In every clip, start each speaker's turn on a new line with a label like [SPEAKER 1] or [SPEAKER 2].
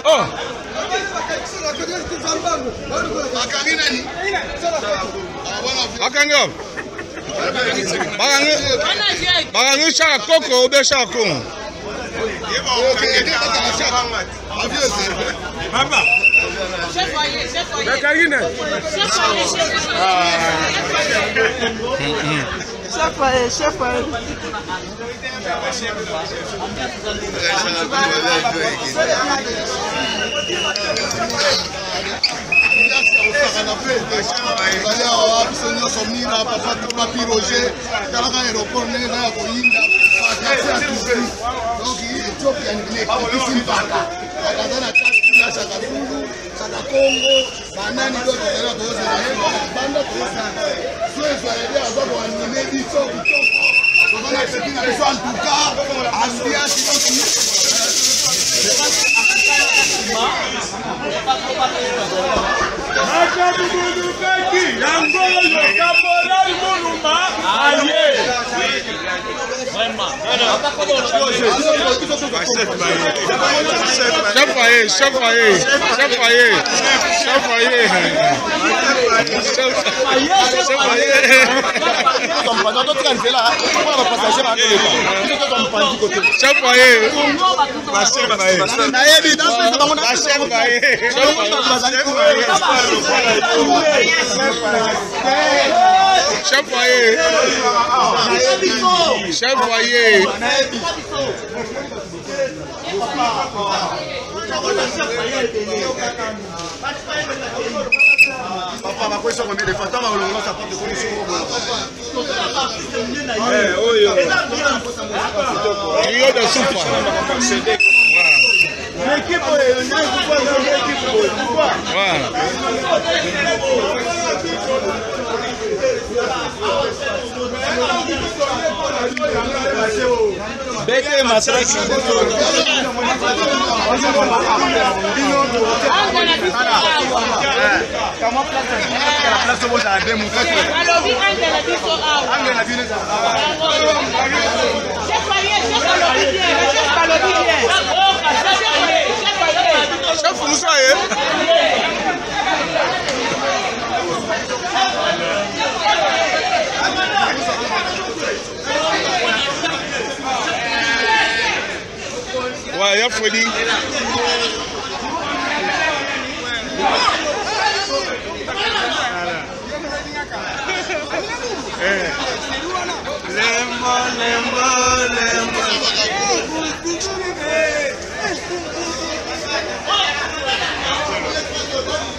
[SPEAKER 1] Oh. Akango. Bagangi chaka koko obe chaka kongo. Baba. Chef foyer. Chef foyer. Papa, ma question combien de fois ça porte de condition. Trio de soupe. L'équipe Beke Masraki. Comment place où ça a démontré que chef Moussa ouais, il y a Freddy.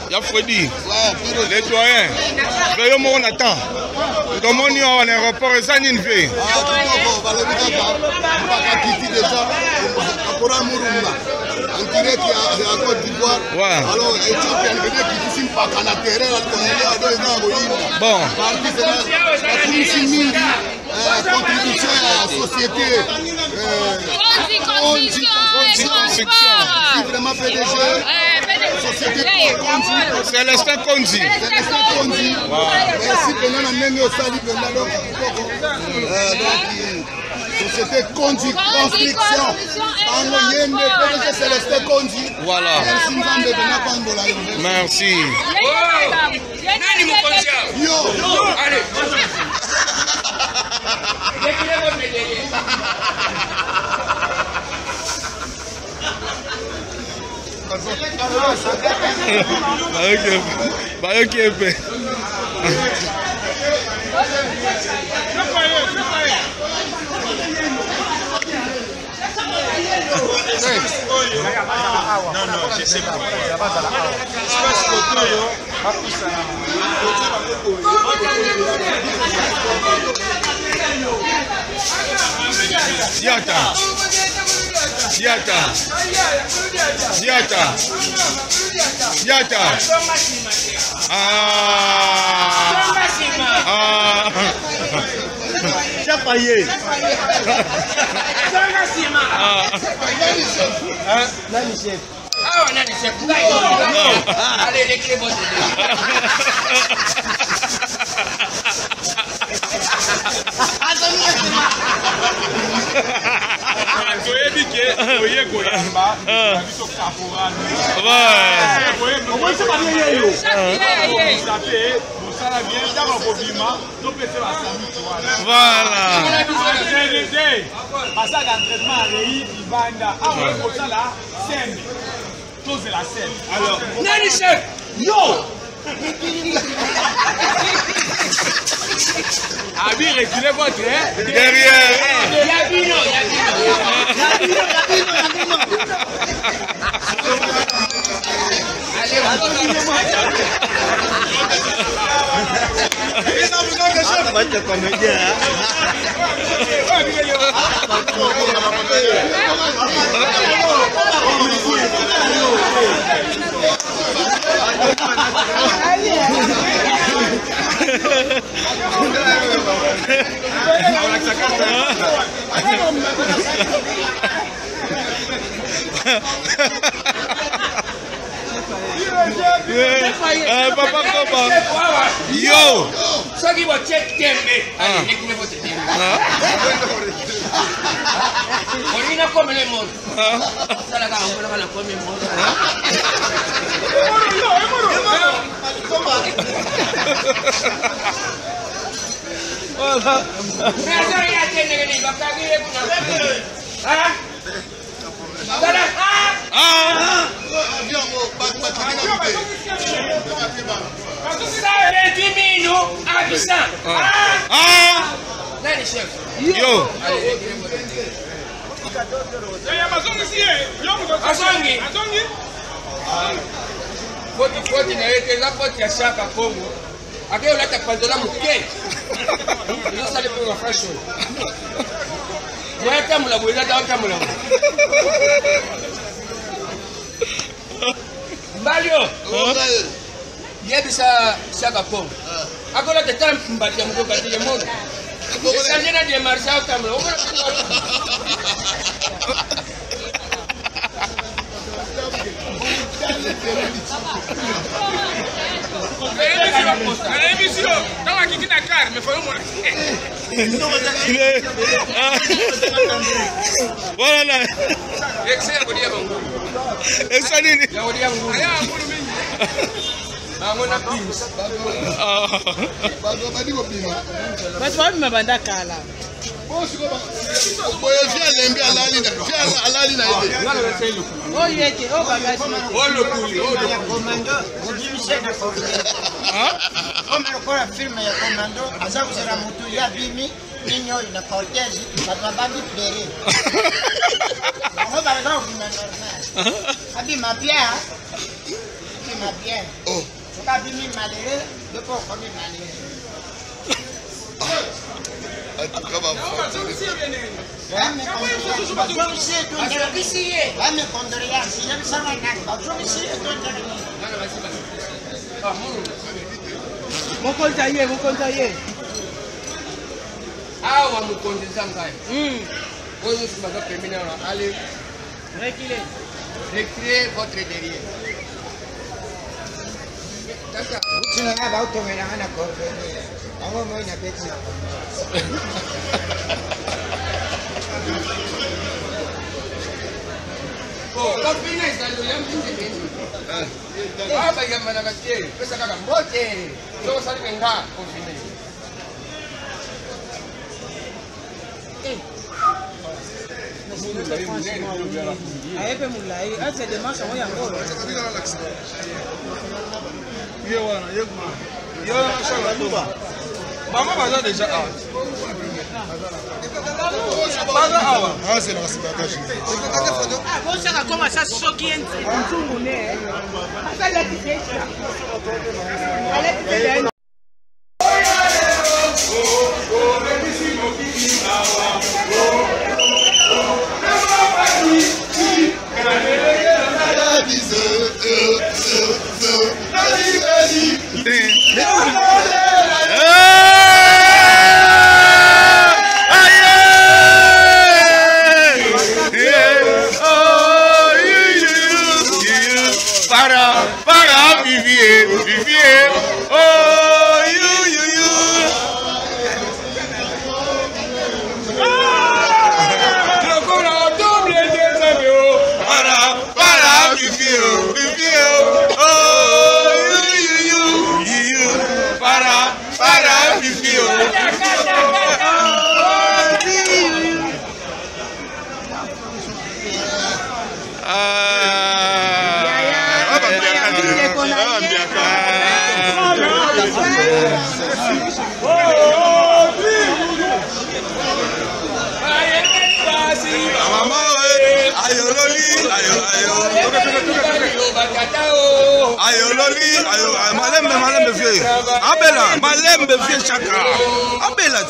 [SPEAKER 1] Il y a Freddy, les doyens. Veuillez mon attend. Comment on est en aéroport et ça n'y fait. Alors, bon. Contribution à la société. Vraiment PDG. Célestin Konzi. Merci pendant la même aussi société Konzi Construction. Célestin Konzi. Voilà. Merci. Yo. Allez. Non, non, je sais pas. Diata. Chapaye. Nani chef? Ah, nani chef? Non. Allez, les clés vont
[SPEAKER 2] Alors, Nani chef, yo. Abi, reculez votre
[SPEAKER 1] derrière. Papa Koba. Yo.
[SPEAKER 2] So give a check tembe. Olina come le mon. Sala ka ngona kana come mon. Wala. Nasa ya tene ngeni bakagi e kuna. Ah. Sala ah. Nani chef?
[SPEAKER 1] Yo.
[SPEAKER 2] Azongi. Koti na yeke la koti ya shaka Kongo. Akeo lata pandola muke. Ndio sale kwa fashion. Mwata mula bwela da mula. Balio. Yebisa shaka Kongo. Akola te tam mbati ya mkoka tile mono. Esangena de marcha kamla.
[SPEAKER 1] Voilà. Awa mukonzi zangai. Oyo sibaga permis na aller reculer votre derrière. Tata,
[SPEAKER 3] tu n'as pas automé la main à corps. On va voir une appétit.
[SPEAKER 2] oh, la fine est dans le yam. Ah, bah yam na gatie. Pesa kaka mbote. Sio sali menga confine.
[SPEAKER 4] Ayepe mulai, ati demasha moya ngoro.
[SPEAKER 1] Yo wana, yo shaka duba. Mama baza déjà out. Baza awa. Ah c'est la sibakashi.
[SPEAKER 4] Ah, bon ça commence à choquer nzungu ne. Asa la tisha. Ale tisha.
[SPEAKER 1] Para Vivier, oh Malembe vieux. Abela, malembe vieux chakra. Abela.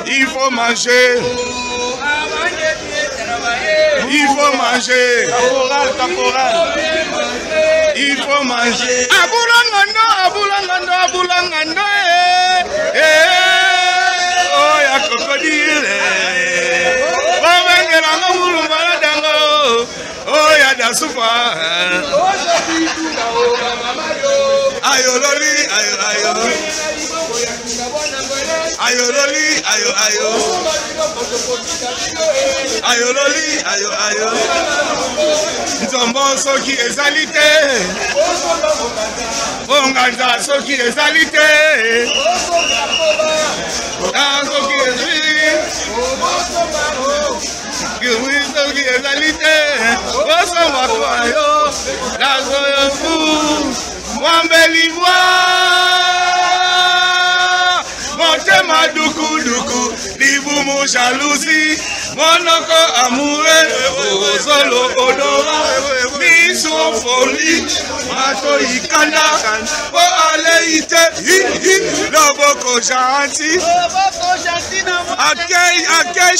[SPEAKER 1] Il faut manger. Il faut manger. Caporal. Il faut manger. Abulangando. Oh, ya crocodile. Oh, ya da soufa. Ayo loli, ayo. Ayo loli, ayo. Ayo loli, ayo. Nzombo soki ezalite. Onganza soki ezalite. Soki ezalite. Soki ezalite. Osoma kwa yo. Lazo yo fu. Mwambeliwa. Motema duku. Libumu jalousie. Monoko amoureux. Solo odora. Miso folie. Mato ikanda. Po aleite. Loboko gentil. Accueil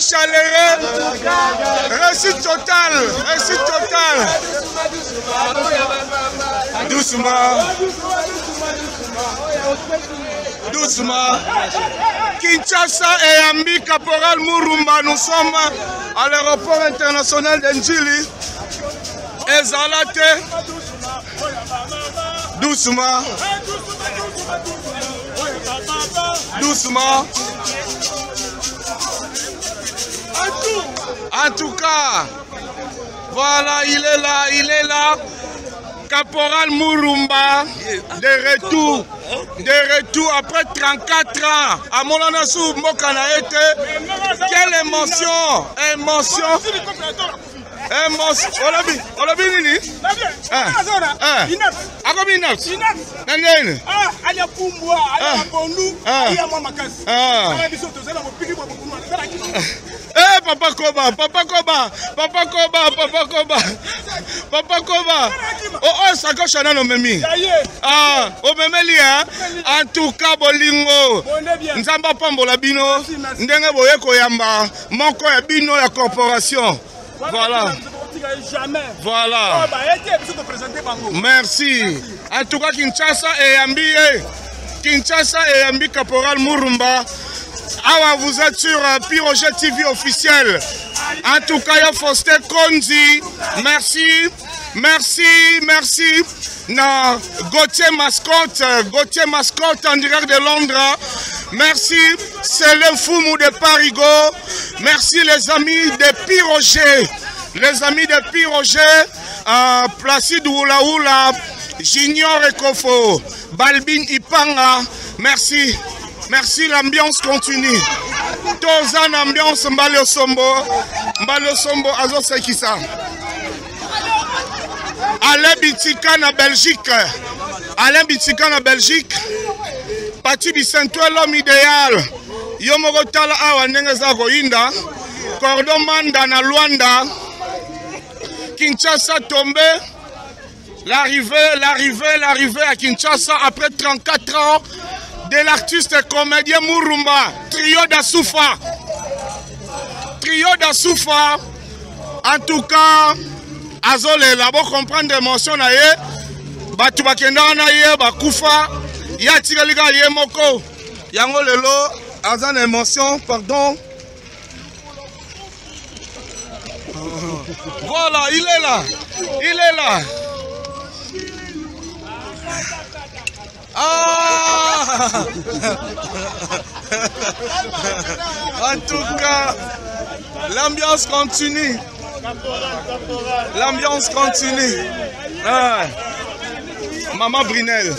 [SPEAKER 1] chaleureux. Réussite totale. Doucement. Kinshasa et Ambi Caporal Murumba, nous sommes à l'aéroport international d'Njili. Ezalate. Doucement. En tout cas, voilà, il est là. Caporal Murumba, de retour après 34 ans. À Molanassou, Mokanaete, quelle émotion. Olabi nini? Papa Koba. Oh, ça gauche à nos mémis. Oh, mémeli, en tout cas, bolingo. Nzamba Pambola Bino. Ndenge Boyeko Yamba. Moko ya Bino la corporation. Voilà. Merci. En tout cas, Kinshasa et Ambi Caporal Murumba. Ah, vous êtes sur Pyrojet TV officiel. En tout cas, il y a Faustin Konzi. Merci. Non, Gauthier Mascotte en direct de Londres. Merci, c'est le Foumou de Parigo. Merci les amis de Pyrojet. Placide Oula, Junior Ekofo, Balbin Ipanga. Merci, l'ambiance continue. Tozan ambiance Mbalo Sombo, Azo Sekisa. Alain Bitika na Belgique. Pati Bisentou l'homme idéal. Yomoko Tala Awa Nengeza Goinda. Cordon Manda na Luanda. Kinshasa tombé. L'arrivée à Kinshasa après 34 ans de l'artiste et comédien Murumba. Trio d'Asoufa. En tout cas, Azole là-bas comprendre l'émotion na ye. Batu bakenda na ye bakufa. Ya tigaliga ye moko. Yango lelo azan émotion, pardon. Voilà, il est là. Ah. En tout cas, l'ambiance continue. Maman Brunel.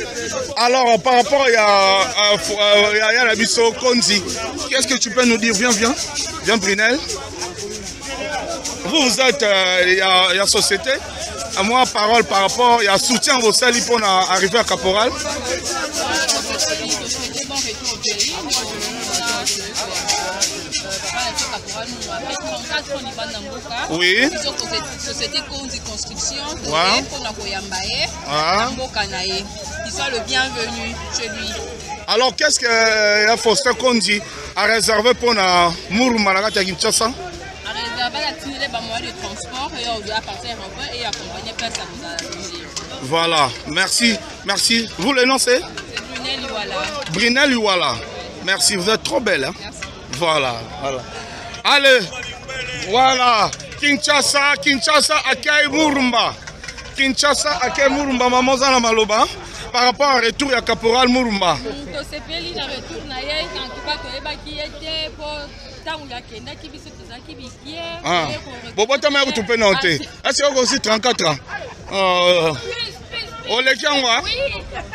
[SPEAKER 1] Alors, par rapport à la biso Konzi, qu'est-ce que tu peux nous dire? Viens Brunel. Vous êtes, il y a société. À moi, parole par rapport, il y a soutien au sali pour arriver à Caporal. Oui.
[SPEAKER 5] Société construction.
[SPEAKER 1] Ouais.
[SPEAKER 5] Il soit le bienvenu chez lui.
[SPEAKER 1] Alors, qu'est-ce que Faustin Kondi a réservé pour Murumba à Kinshasa?
[SPEAKER 5] A réservé la moyens de transport et on doit partir un peu et accompagner personne à la musique.
[SPEAKER 1] Voilà, merci. Vous, le nom c'est
[SPEAKER 5] Brunel Iwala.
[SPEAKER 1] Brunel Iwala. Merci, vous êtes trop belle. Hein?
[SPEAKER 5] Merci.
[SPEAKER 1] Voilà. Allez, voilà. Kinshasa accueille Murumba. Kinshasa accueille Murumba, maman Zana Maloba. Par rapport à retour à Caporal Murumba. Bobo Tama tu peux noter. Est-ce que vous aussi 34 ans? Olekiangwa?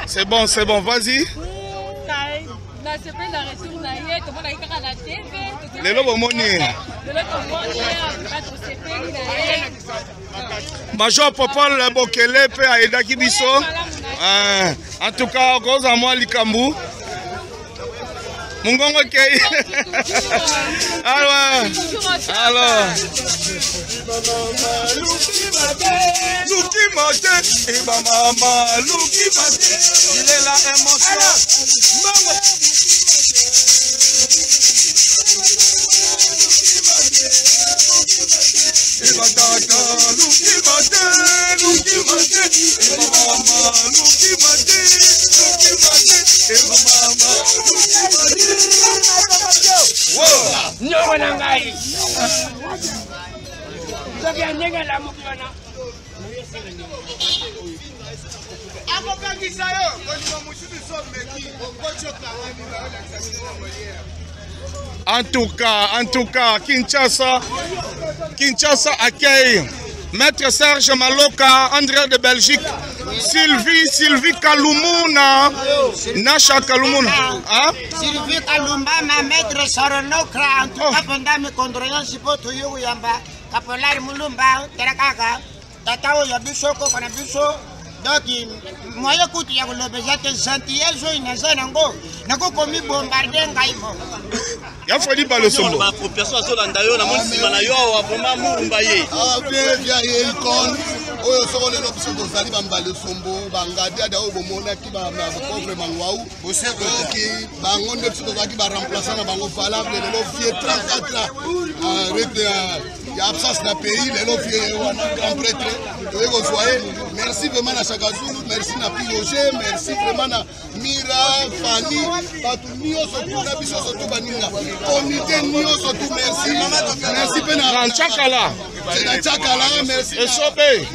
[SPEAKER 1] C'est bon, vas-y. Major Popol Bokele pe aida kibiso. En tout cas, cause à moi Likambu. Mungongo kei. Alors. Luki mate, et maman, Luki mate. Il est la émotion. En tout cas, Kinshasa accueille Maître Serge Maloka, André de Belgique, Sylvie Kalumuna, Nasha Kalumuna.
[SPEAKER 3] Sylvie Kalumba, Maître Saronokra, en tout cas, pendant mes condoléances pour tout Yamba, Caporal Mulumba, Terakaka, Tatao Yabisoko, Konabiso. Donc, moi, écoute, il y a le besoin de gentillesse, il y a un go. N'a pas commis bombarder un gaïbo.
[SPEAKER 1] Il a fallu pas le sombo.
[SPEAKER 6] Pour personne, d'ailleurs, la monde a vraiment moumbaye.
[SPEAKER 7] Ah, bien, il con. Oh, so le lobso do zali bamba le sombo, banga dia da obo mona ki ba pauvre mangwau. Au cercle qui bango ne pso zaki ba remplaçant na bango valable le lofier 34 ans. Avec il y a absence na pays, le lofier wana grand prêtre. Vous voyez, merci vraiment à Chagazulu, merci na Piloger, merci vraiment à Mira, Fanny, Patumio, surtout na biso surtout baninga. Comité nio surtout merci. Merci pena.
[SPEAKER 1] Chakala.
[SPEAKER 7] Chakala, merci.
[SPEAKER 1] Et Sobé.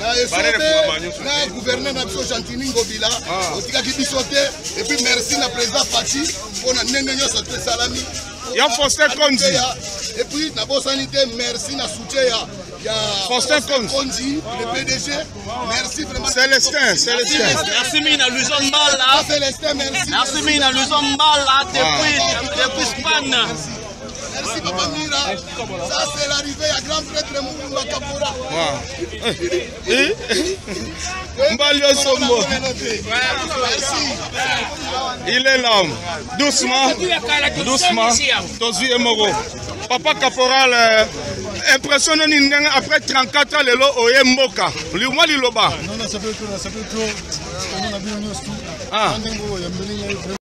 [SPEAKER 7] Na gouverneur na biso Chantini Ngobila, otika ki bisote et puis merci na président Fati pour na nengenyo surtout salami.
[SPEAKER 1] Ya Faustin Kondi.
[SPEAKER 7] Et puis na bo sanité merci na soutien ya
[SPEAKER 1] Faustin
[SPEAKER 7] Kondi, le PDG. Merci vraiment.
[SPEAKER 1] Célestin.
[SPEAKER 6] Merci Mina Luzon Bala.
[SPEAKER 7] Célestin, merci.
[SPEAKER 6] Merci Mina Luzon Bala depuis Spain.
[SPEAKER 7] Merci Papa Mira. Ça c'est l'arrivée à grand prêtre Mouroumba Kapora.
[SPEAKER 1] Mbalio Sombo.
[SPEAKER 7] Merci.
[SPEAKER 1] Il est l'homme. Doucement. Tozi Emoro. Papa Caporal, impressionné après 34 ans, lelo oye mboka. Liwa liloba.
[SPEAKER 8] Non, ça peut être trop. On a vu un